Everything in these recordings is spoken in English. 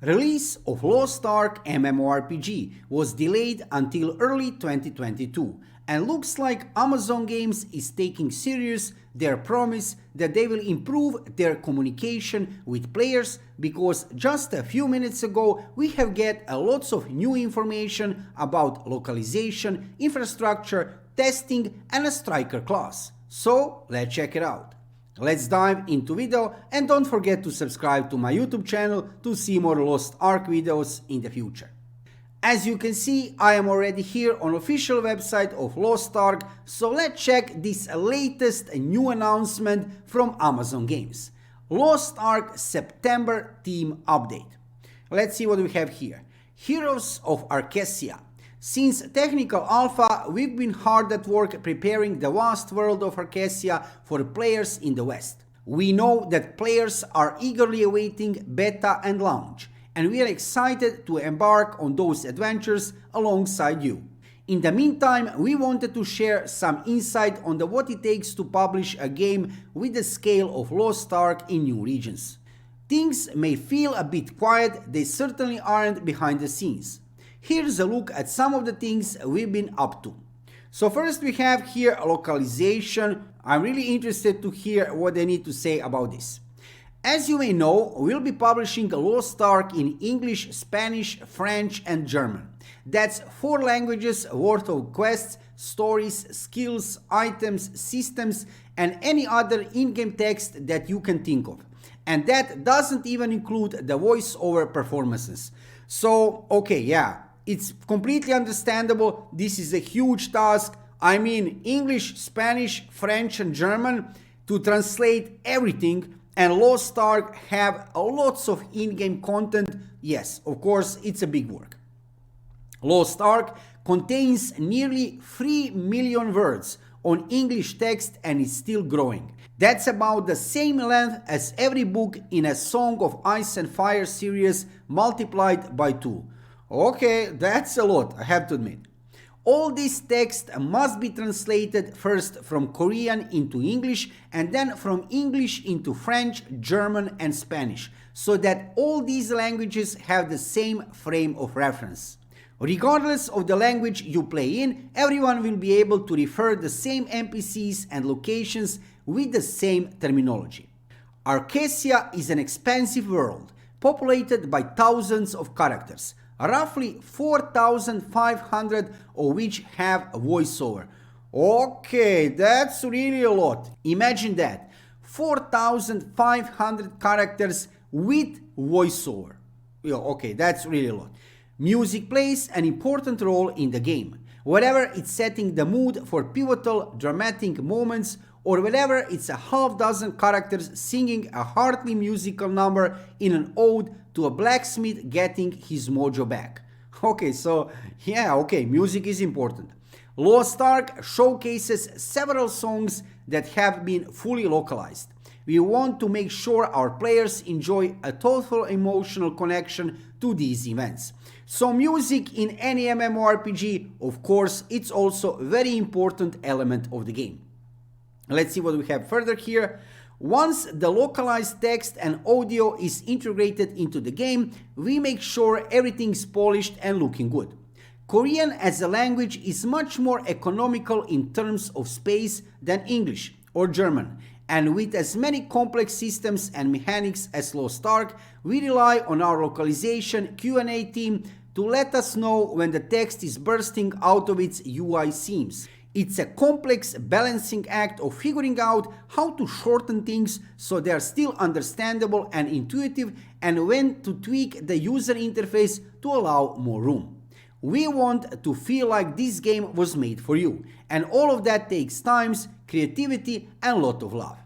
Release of Lost Ark MMORPG was delayed until early 2022, and looks like Amazon Games is taking serious their promise that they will improve their communication with players, because just a few minutes ago we have get a lots of new information about localization, infrastructure, testing and a striker class. So let's check it out. Let's dive into video, and don't forget to subscribe to my YouTube channel to see more Lost Ark videos in the future. As you can see, I am already here on official website of Lost Ark, so let's check this latest new announcement from Amazon Games. Lost Ark September theme update. Let's see what we have here. Heroes of Arkesia. Since technical alpha, we've been hard at work preparing the vast world of Arkesia for players in the West. We know that players are eagerly awaiting beta and launch, and we are excited to embark on those adventures alongside you. In the meantime, we wanted to share some insight on what it takes to publish a game with the scale of Lost Ark in new regions. Things may feel a bit quiet, they certainly aren't behind the scenes. Here's a look at some of the things we've been up to. So first we have here localization. I'm really interested to hear what they need to say about this. As you may know, we'll be publishing Lost Ark in English, Spanish, French and German. That's 4 languages worth of quests, stories, skills, items, systems and any other in-game text that you can think of. And that doesn't even include the voiceover performances. So, okay, yeah. It's completely understandable. This is a huge task. I mean, English, Spanish, French and German to translate everything, and Lost Ark have lots of in-game content. Yes, of course, it's a big work. Lost Ark contains nearly 3 million words on English text and is still growing. That's about the same length as every book in a Song of Ice and Fire series multiplied by 2. Okay, that's a lot, I have to admit. All this text must be translated first from Korean into English and then from English into French, German and Spanish, so that all these languages have the same frame of reference. Regardless of the language you play in, everyone will be able to refer the same NPCs and locations with the same terminology. Arkesia is an expansive world, populated by thousands of characters. Roughly 4,500 of which have a voiceover. Okay, that's really a lot. Imagine that. 4,500 characters with voiceover. Yeah, okay, that's really a lot. Music plays an important role in the game, whether it's setting the mood for pivotal, dramatic moments, or whether it's a half dozen characters singing a heartily musical number in an ode to a blacksmith getting his mojo back. Okay, so yeah, okay, music is important. Lost Ark showcases several songs that have been fully localized. We want to make sure our players enjoy a thoughtful emotional connection to these events. So music in any MMORPG, of course, it's also a very important element of the game. Let's see what we have further here. Once the localized text and audio is integrated into the game, we make sure everything's polished and looking good. Korean as a language is much more economical in terms of space than English or German, and with as many complex systems and mechanics as Lost Ark, we rely on our localization Q&A team to let us know when the text is bursting out of its UI seams. It's a complex balancing act of figuring out how to shorten things so they are still understandable and intuitive, and when to tweak the user interface to allow more room. We want to feel like this game was made for you, and all of that takes time, creativity and a lot of love.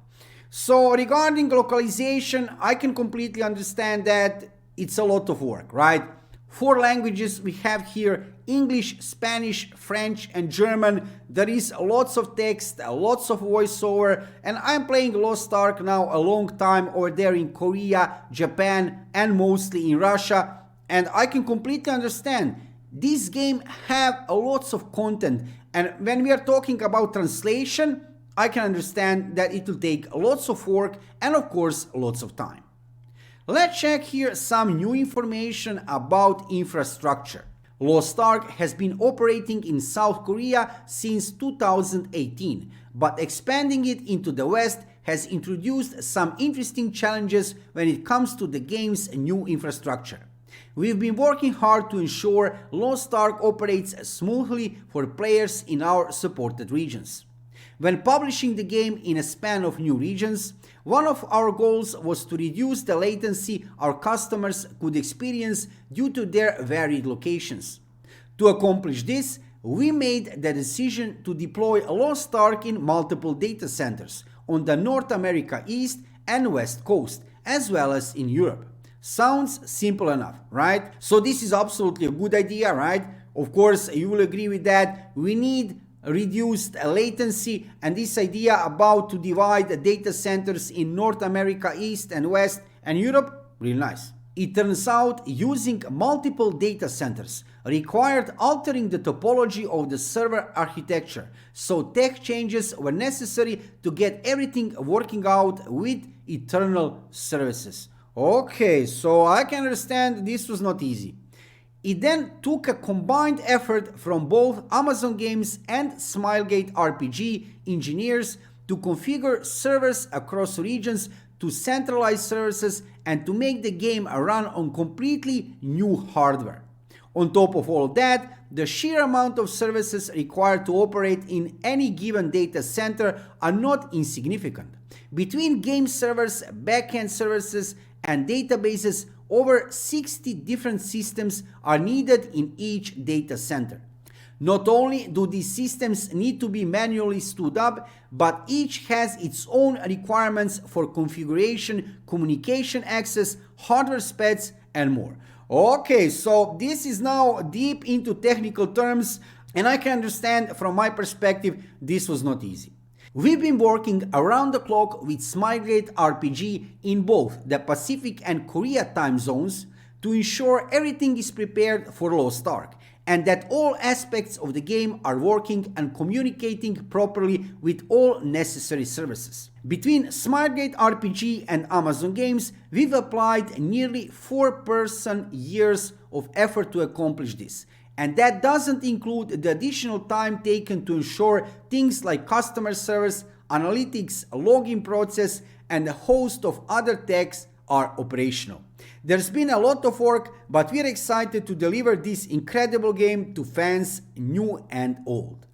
So regarding localization, I can completely understand that it's a lot of work, right? 4 languages we have here: English, Spanish, French and German. There is lots of text, lots of voiceover, and I'm playing Lost Ark now a long time over there in Korea, Japan and mostly in Russia, and I can completely understand. This game have lots of content, and when we are talking about translation, I can understand that it will take lots of work and of course lots of time. Let's check here some new information about infrastructure. Lost Ark has been operating in South Korea since 2018, but expanding it into the West has introduced some interesting challenges when it comes to the game's new infrastructure. We've been working hard to ensure Lost Ark operates smoothly for players in our supported regions. When publishing the game in a span of new regions, one of our goals was to reduce the latency our customers could experience due to their varied locations. To accomplish this, we made the decision to deploy Lost Ark in multiple data centers on the North America East and West Coast, as well as in Europe. Sounds simple enough, right? So this is absolutely a good idea, right? Of course, you will agree with that. We need reduced latency, and this idea about to divide the data centers in North America East and West and Europe, really nice. It turns out using multiple data centers required altering the topology of the server architecture, so tech changes were necessary to get everything working out with eternal services. Okay, so I can understand this was not easy. It then took a combined effort from both Amazon Games and Smilegate RPG engineers to configure servers across regions, to centralize services, and to make the game run on completely new hardware. On top of all that, the sheer amount of services required to operate in any given data center are not insignificant. Between game servers, backend services, and databases, over 60 different systems are needed in each data center. Not only do these systems need to be manually stood up, but each has its own requirements for configuration, communication access, hardware specs, and more. Okay, so this is now deep into technical terms, and I can understand from my perspective this was not easy. We've been working around the clock with Smilegate RPG in both the Pacific and Korea time zones to ensure everything is prepared for Lost Ark, and that all aspects of the game are working and communicating properly with all necessary services. Between Smilegate RPG and Amazon Games, we've applied nearly 4 person-years of effort to accomplish this. And that doesn't include the additional time taken to ensure things like customer service, analytics, login process, and a host of other techs are operational. There's been a lot of work, but we're excited to deliver this incredible game to fans new and old.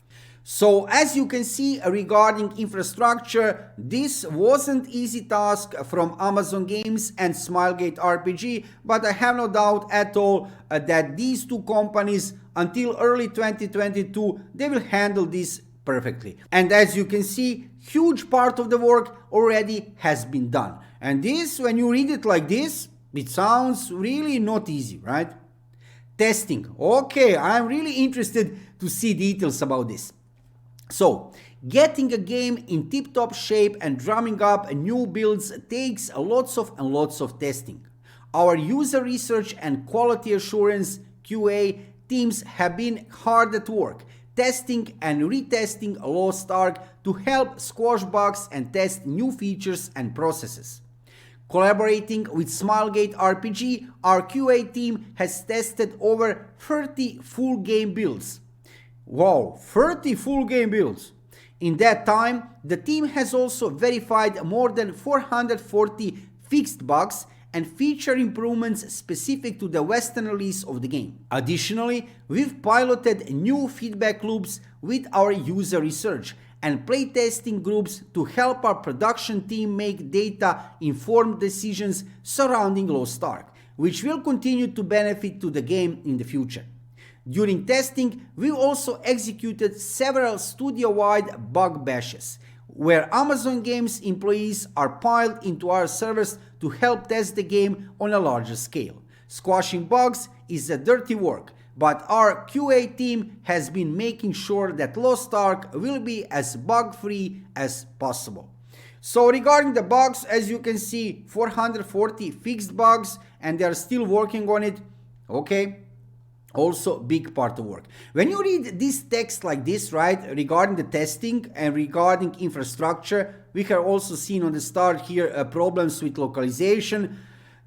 So as you can see regarding infrastructure, this wasn't easy task from Amazon Games and Smilegate RPG, but I have no doubt at all that these two companies until early 2022, they will handle this perfectly. And as you can see, huge part of the work already has been done. And this, when you read it like this, it sounds really not easy, right? Testing. Okay, I'm really interested to see details about this. So, getting a game in tip-top shape and drumming up new builds takes lots of testing. Our user research and quality assurance QA teams have been hard at work, testing and retesting Lost Ark to help squash bugs and test new features and processes. Collaborating with Smilegate RPG, our QA team has tested over 30 full game builds. Wow, 30 full game builds. In that time, the team has also verified more than 440 fixed bugs and feature improvements specific to the Western release of the game. Additionally, we've piloted new feedback loops with our user research and playtesting groups to help our production team make data-informed decisions surrounding Lost Ark, which will continue to benefit to the game in the future. During testing, we also executed several studio-wide bug bashes, where Amazon Games employees are piled into our servers to help test the game on a larger scale. Squashing bugs is a dirty work, but our QA team has been making sure that Lost Ark will be as bug-free as possible. So regarding the bugs, as you can see, 440 fixed bugs, and they are still working on it. Okay. Also big part of work. When you read this text like this, right, regarding the testing and regarding infrastructure, we have also seen on the start here problems with localization.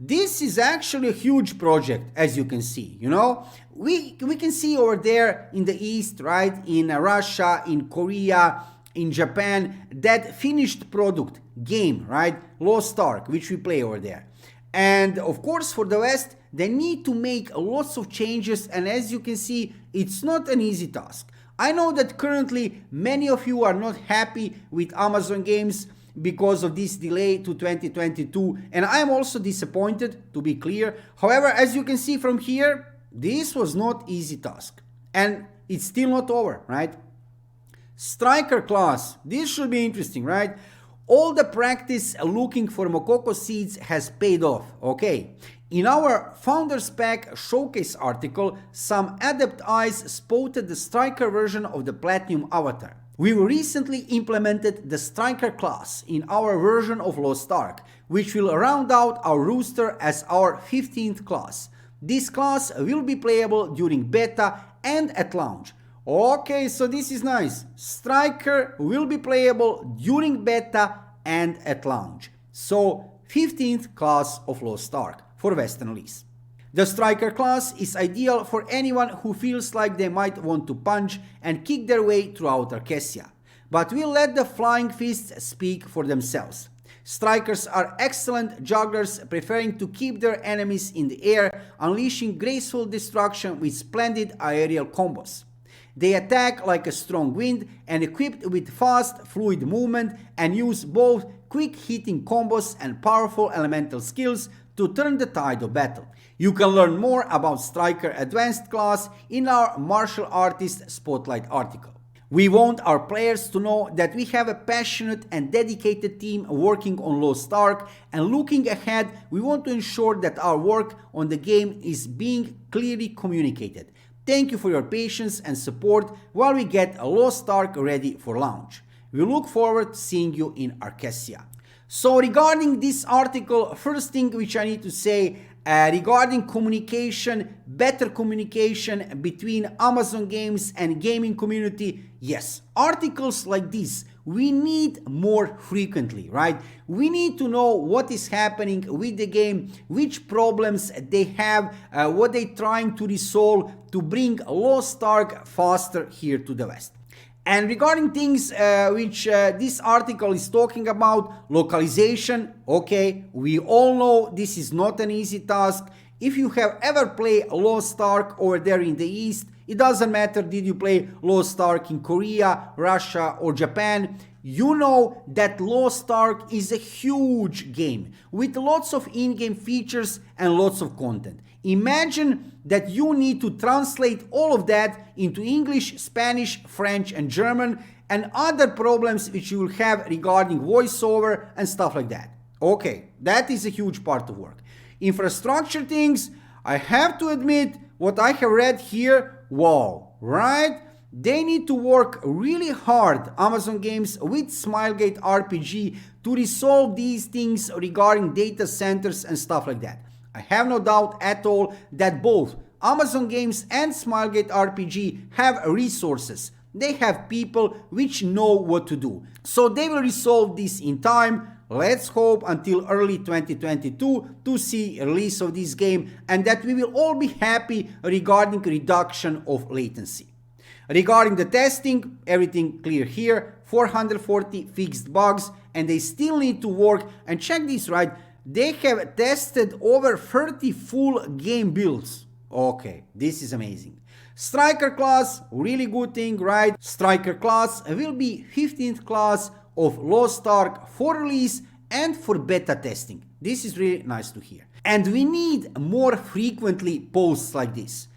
This is actually a huge project, as you can see, you know. We can see over there in the east, right, in Russia, in Korea, in Japan, that finished product game, right, Lost Ark, which we play over there. And of course for the West, they need to make lots of changes, and as you can see, it's not an easy task. I know that currently many of you are not happy with Amazon Games because of this delay to 2022, and I am also disappointed, to be clear. However, as you can see from here, this was not easy task, and it's still not over, right? Striker class, this should be interesting, right? All the practice looking for Mococo seeds has paid off, okay? In our Founders Pack showcase article, some adept eyes spotted the Striker version of the Platinum Avatar. We recently implemented the Striker class in our version of Lost Ark, which will round out our roster as our 15th class. This class will be playable during beta and at launch. Okay, so this is nice. Striker will be playable during beta and at launch. So 15th class of Lost Ark for Western release. The Striker class is ideal for anyone who feels like they might want to punch and kick their way throughout Arkesia. But we'll let the flying fists speak for themselves. Strikers are excellent jugglers, preferring to keep their enemies in the air, unleashing graceful destruction with splendid aerial combos. They attack like a strong wind and equipped with fast, fluid movement, and use both quick hitting combos and powerful elemental skills to turn the tide of battle. You can learn more about Striker Advanced class in our Martial Artist Spotlight article. We want our players to know that we have a passionate and dedicated team working on Lost Ark, and looking ahead, we want to ensure that our work on the game is being clearly communicated. Thank you for your patience and support while we get a Lost Ark ready for launch. We look forward to seeing you in Arkesia. So regarding this article, first thing which I need to say regarding communication, better communication between Amazon Games and gaming community, yes, articles like this we need more frequently, right? We need to know what is happening with the game, which problems they have, what they're trying to resolve to bring Lost Ark faster here to the West. And regarding things which this article is talking about, localization, okay, we all know this is not an easy task. If you have ever played Lost Ark over there in the East, it doesn't matter did you play Lost Ark in Korea, Russia or Japan, you know that Lost Ark is a huge game with lots of in-game features and lots of content. Imagine that you need to translate all of that into English, Spanish, French and German, and other problems which you will have regarding voiceover and stuff like that. Okay, that is a huge part of work. Infrastructure things, I have to admit, what I have read here, wow, right? They need to work really hard, Amazon Games, with Smilegate RPG to resolve these things regarding data centers and stuff like that. I have no doubt at all that both Amazon Games and Smilegate RPG have resources. They have people which know what to do. So they will resolve this in time. Let's hope until early 2022 to see a release of this game, and that we will all be happy regarding reduction of latency. Regarding the testing, everything clear here, 440 fixed bugs, and they still need to work. And check this, right? They have tested over 30 full game builds. Okay, this is amazing. Striker class, really good thing, right? Striker class will be 15th class of Lost Ark for release and for beta testing. This is really nice to hear. And we need more frequently posts like this.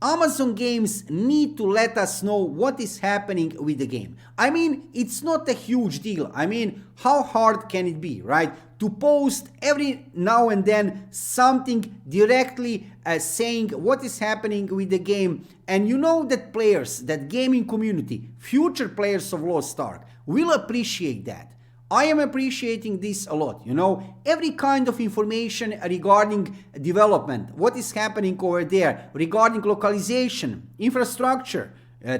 Amazon Games need to let us know what is happening with the game. I mean, it's not a huge deal. I mean, how hard can it be, right? To post every now and then something directly saying what is happening with the game. And you know that players, that gaming community, future players of Lost Ark will appreciate that. I am appreciating this a lot, you know, every kind of information regarding development, what is happening over there, regarding localization, infrastructure,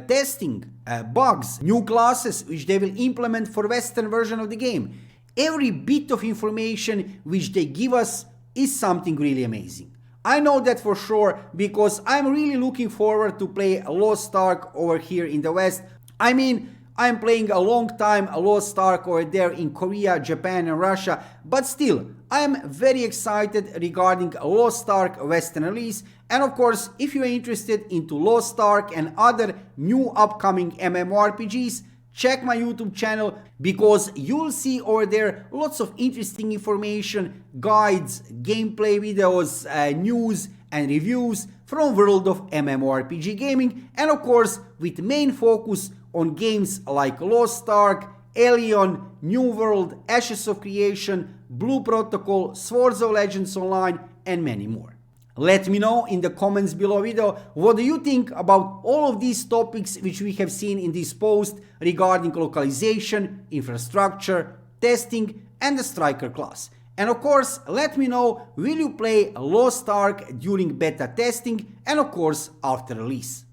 testing, bugs, new classes which they will implement for Western version of the game. Every bit of information which they give us, is something really amazing. I know that for sure because I'm really looking forward to play Lost Ark over here in the West. I mean, I'm playing a long time Lost Ark over there in Korea, Japan and Russia, but still, I am very excited regarding Lost Ark Western release, and of course, if you are interested into Lost Ark and other new upcoming MMORPGs, check my YouTube channel because you'll see over there lots of interesting information, guides, gameplay videos, news and reviews from world of MMORPG gaming, and of course with main focus on games like Lost Ark, Alien, New World, Ashes of Creation, Blue Protocol, Swords of Legends Online and many more. Let me know in the comments below video what do you think about all of these topics which we have seen in this post regarding localization, infrastructure, testing and the striker class. And of course, let me know, will you play Lost Ark during beta testing and of course after release.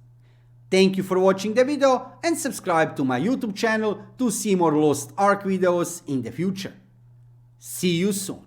Thank you for watching the video and subscribe to my YouTube channel to see more Lost Ark videos in the future. See you soon.